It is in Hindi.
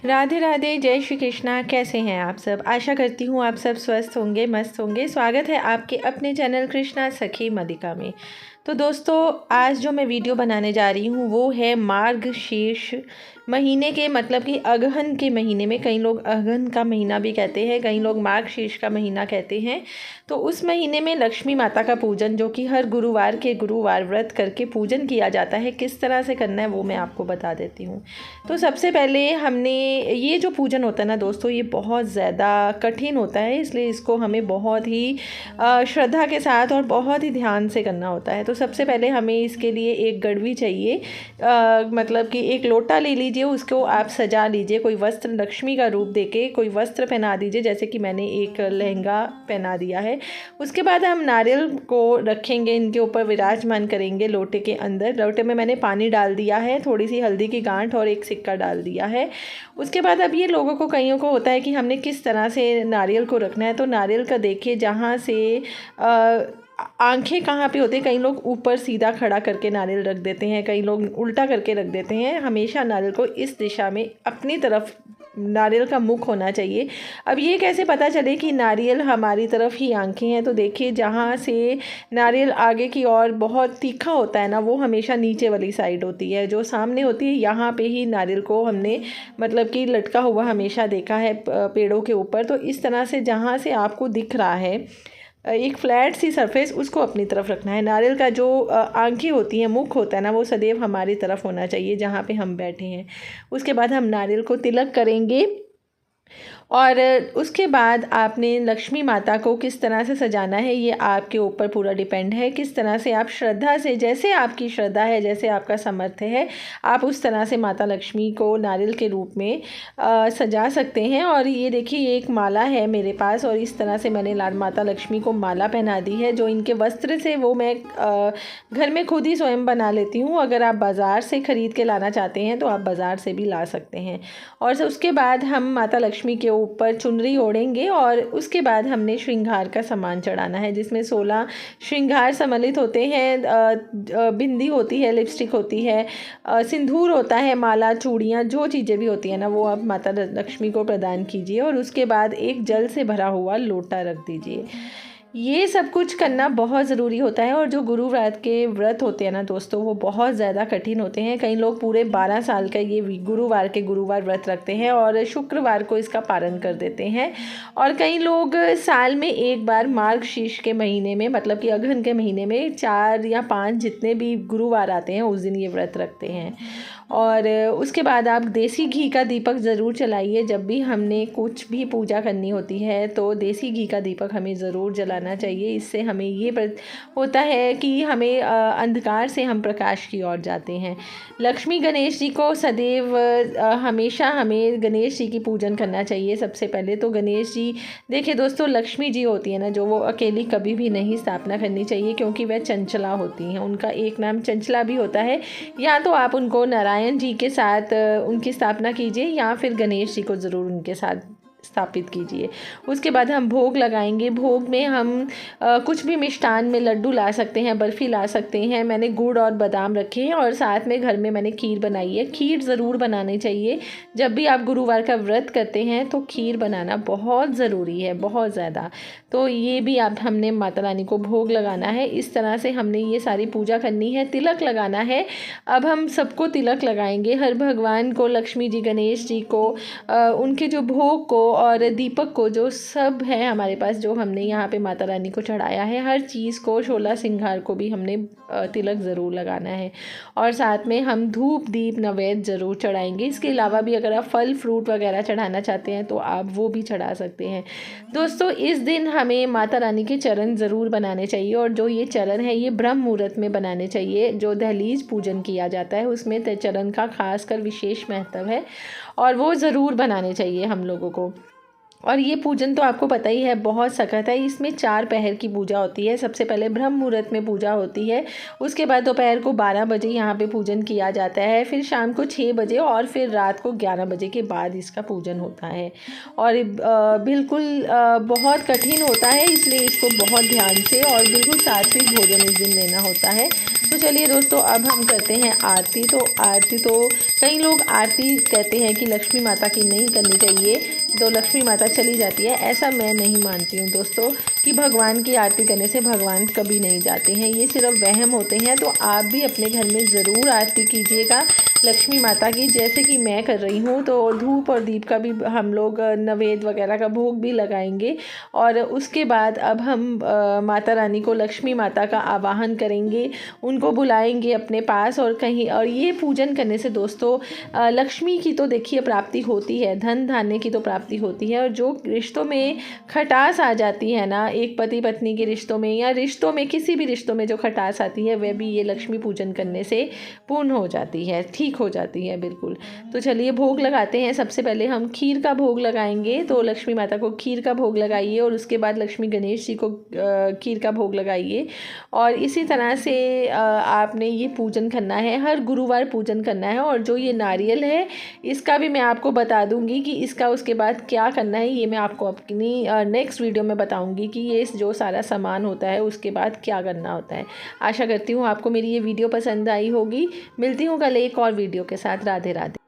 राधे राधे, जय श्री कृष्णा। कैसे हैं आप सब? आशा करती हूँ आप सब स्वस्थ होंगे, मस्त होंगे। स्वागत है आपके अपने चैनल कृष्णा सखी मलिका में। तो दोस्तों, आज जो मैं वीडियो बनाने जा रही हूँ वो है मार्गशीर्ष महीने के, मतलब कि अगहन के महीने में। कई लोग अगहन का महीना भी कहते हैं, कई लोग मार्गशीर्ष का महीना कहते हैं। तो उस महीने में लक्ष्मी माता का पूजन, जो कि हर गुरुवार के गुरुवार व्रत करके पूजन किया जाता है, किस तरह से करना है वो मैं आपको बता देती हूँ। तो सबसे पहले हमने ये जो पूजन होता है ना दोस्तों, ये बहुत ज़्यादा कठिन होता है, इसलिए इसको हमें बहुत ही श्रद्धा के साथ और बहुत ही ध्यान से करना होता है। तो सबसे पहले हमें इसके लिए एक गड़वी चाहिए, मतलब कि एक लोटा ले लीजिए, उसको आप सजा लीजिए, कोई वस्त्र लक्ष्मी का रूप देके कोई वस्त्र पहना दीजिए, जैसे कि मैंने एक लहंगा पहना दिया है। उसके बाद हम नारियल को रखेंगे, इनके ऊपर विराजमान करेंगे लोटे के अंदर। लोटे में मैंने पानी डाल दिया है, थोड़ी सी हल्दी की गांठ और एक सिक्का डाल दिया है। उसके बाद अब ये लोगों को, कईयों को होता है कि हमने किस तरह से नारियल को रखना है। तो नारियल का देखिए, जहाँ से आंखें कहाँ पे होती है, कई लोग ऊपर सीधा खड़ा करके नारियल रख देते हैं, कई लोग उल्टा करके रख देते हैं। हमेशा नारियल को इस दिशा में अपनी तरफ नारियल का मुख होना चाहिए। अब ये कैसे पता चले कि नारियल हमारी तरफ ही आंखें हैं? तो देखिए, जहाँ से नारियल आगे की ओर बहुत तीखा होता है ना, वो हमेशा नीचे वाली साइड होती है। जो सामने होती है, यहाँ पे ही नारियल को हमने मतलब कि लटका हुआ हमेशा देखा है पेड़ों के ऊपर। तो इस तरह से जहाँ से आपको दिख रहा है एक फ्लैट सी सरफेस, उसको अपनी तरफ रखना है। नारियल का जो आंखें होती हैं, मुख होता है ना, वो सदैव हमारी तरफ होना चाहिए, जहाँ पे हम बैठे हैं। उसके बाद हम नारियल को तिलक करेंगे और उसके बाद आपने लक्ष्मी माता को किस तरह से सजाना है, ये आपके ऊपर पूरा डिपेंड है। किस तरह से आप श्रद्धा से, जैसे आपकी श्रद्धा है, जैसे आपका सामर्थ्य है, आप उस तरह से माता लक्ष्मी को नारियल के रूप में सजा सकते हैं। और ये देखिए, एक माला है मेरे पास और इस तरह से मैंने माता लक्ष्मी को माला पहना दी है। जो इनके वस्त्र से वो मैं घर में खुद ही स्वयं बना लेती हूँ। अगर आप बाज़ार से ख़रीद के लाना चाहते हैं तो आप बाज़ार से भी ला सकते हैं। और उसके बाद हम माता लक्ष्मी के ऊपर चुनरी ओढ़ेंगे और उसके बाद हमने श्रृंगार का सामान चढ़ाना है, जिसमें 16 श्रृंगार सम्मिलित होते हैं। बिंदी होती है, लिपस्टिक होती है, सिंदूर होता है, माला, चूड़ियाँ, जो चीज़ें भी होती हैं ना, वो आप माता लक्ष्मी को प्रदान कीजिए। और उसके बाद एक जल से भरा हुआ लोटा रख दीजिए। ये सब कुछ करना बहुत ज़रूरी होता है। और जो गुरुवार के व्रत होते हैं ना दोस्तों, वो बहुत ज़्यादा कठिन होते हैं। कई लोग पूरे 12 साल का ये गुरुवार के गुरुवार व्रत रखते हैं और शुक्रवार को इसका पालन कर देते हैं। और कई लोग साल में एक बार मार्गशीर्ष के महीने में, मतलब कि अगहन के महीने में 4 या 5 जितने भी गुरुवार आते हैं, उस दिन ये व्रत रखते हैं। और उसके बाद आप देसी घी का दीपक ज़रूर जलाइए। जब भी हमने कुछ भी पूजा करनी होती है तो देसी घी का दीपक हमें ज़रूर जलाना चाहिए। इससे हमें ये होता है कि हमें अंधकार से हम प्रकाश की ओर जाते हैं। लक्ष्मी गणेश जी को सदैव हमेशा हमें गणेश जी की पूजन करना चाहिए। सबसे पहले तो गणेश जी, देखिए दोस्तों, लक्ष्मी जी होती है ना, जो वो अकेली कभी भी नहीं स्थापना करनी चाहिए, क्योंकि वह चंचला होती हैं। उनका एक नाम चंचला भी होता है। या तो आप उनको नारायण जी के साथ उनकी स्थापना कीजिए, या फिर गणेश जी को ज़रूर उनके साथ स्थापित कीजिए। उसके बाद हम भोग लगाएंगे। भोग में हम कुछ भी मिष्ठान में लड्डू ला सकते हैं, बर्फ़ी ला सकते हैं। मैंने गुड़ और बादाम रखे हैं और साथ में घर में मैंने खीर बनाई है। खीर ज़रूर बनानी चाहिए। जब भी आप गुरुवार का व्रत करते हैं तो खीर बनाना बहुत ज़रूरी है, बहुत ज़्यादा। तो ये भी हमने माता रानी को भोग लगाना है। इस तरह से हमने ये सारी पूजा करनी है। तिलक लगाना है। अब हम सबको तिलक लगाएंगे, हर भगवान को, लक्ष्मी जी, गणेश जी को, उनके जो भोग को और दीपक को, जो सब है हमारे पास, जो हमने यहाँ पे माता रानी को चढ़ाया है, हर चीज़ को, 16 श्रृंगार को भी हमने तिलक ज़रूर लगाना है। और साथ में हम धूप, दीप, नैवेद्य ज़रूर चढ़ाएंगे। इसके अलावा भी अगर आप फल फ्रूट वगैरह चढ़ाना चाहते हैं तो आप वो भी चढ़ा सकते हैं। दोस्तों, इस दिन हमें माता रानी के चरण ज़रूर बनाने चाहिए। और जो ये चरण है, ये ब्रह्म मुहूर्त में बनाने चाहिए। जो दहलीज पूजन किया जाता है उसमें चरण का खासकर विशेष महत्व है और वो ज़रूर बनाने चाहिए हम लोगों को। और ये पूजन तो आपको पता ही है, बहुत सख्त है। इसमें 4 पहर की पूजा होती है। सबसे पहले ब्रह्म मुहूर्त में पूजा होती है, उसके बाद दोपहर को 12 बजे यहाँ पे पूजन किया जाता है, फिर शाम को 6 बजे और फिर रात को 11 बजे के बाद इसका पूजन होता है। और बिल्कुल बहुत कठिन होता है, इसलिए इसको बहुत ध्यान से और बिल्कुल सात्विक भोजन इस दिन लेना होता है। तो चलिए दोस्तों, अब हम करते हैं आरती। तो आरती तो कई लोग आरती कहते हैं कि लक्ष्मी माता की नहीं करनी चाहिए, तो लक्ष्मी माता चली जाती है। ऐसा मैं नहीं मानती हूँ दोस्तों कि भगवान की आरती करने से भगवान कभी नहीं जाते हैं, ये सिर्फ वहम होते हैं। तो आप भी अपने घर में ज़रूर आरती कीजिएगा लक्ष्मी माता की, जैसे कि मैं कर रही हूँ। तो धूप और दीप का भी हम लोग नैवेद्य वगैरह का भोग भी लगाएंगे। और उसके बाद अब हम माता रानी को, लक्ष्मी माता का आवाहन करेंगे, उनको बुलाएंगे अपने पास। और कहीं और ये पूजन करने से दोस्तों लक्ष्मी की तो देखिए प्राप्ति होती है, धन धान्य की तो प्राप्ति होती है। और जो रिश्तों में खटास आ जाती है ना, एक पति पत्नी के रिश्तों में या रिश्तों में, किसी भी रिश्तों में जो खटास आती है, वह भी ये लक्ष्मी पूजन करने से पूर्ण हो जाती है, ठीक हो जाती है बिल्कुल। तो चलिए भोग लगाते हैं। सबसे पहले हम खीर का भोग लगाएंगे। तो लक्ष्मी माता को खीर का भोग लगाइए और उसके बाद लक्ष्मी गणेश जी को खीर का भोग लगाइए। और इसी तरह से आपने ये पूजन करना है, हर गुरुवार पूजन करना है। और जो ये नारियल है, इसका भी मैं आपको बता दूंगी कि इसका उसके बाद क्या करना है। ये मैं आपको अपनी नेक्स्ट वीडियो में बताऊंगी कि ये जो सारा सामान होता है उसके बाद क्या करना होता है। आशा करती हूँ आपको मेरी ये वीडियो पसंद आई होगी। मिलती हूँ कल एक और वीडियो के साथ। राधे राधे।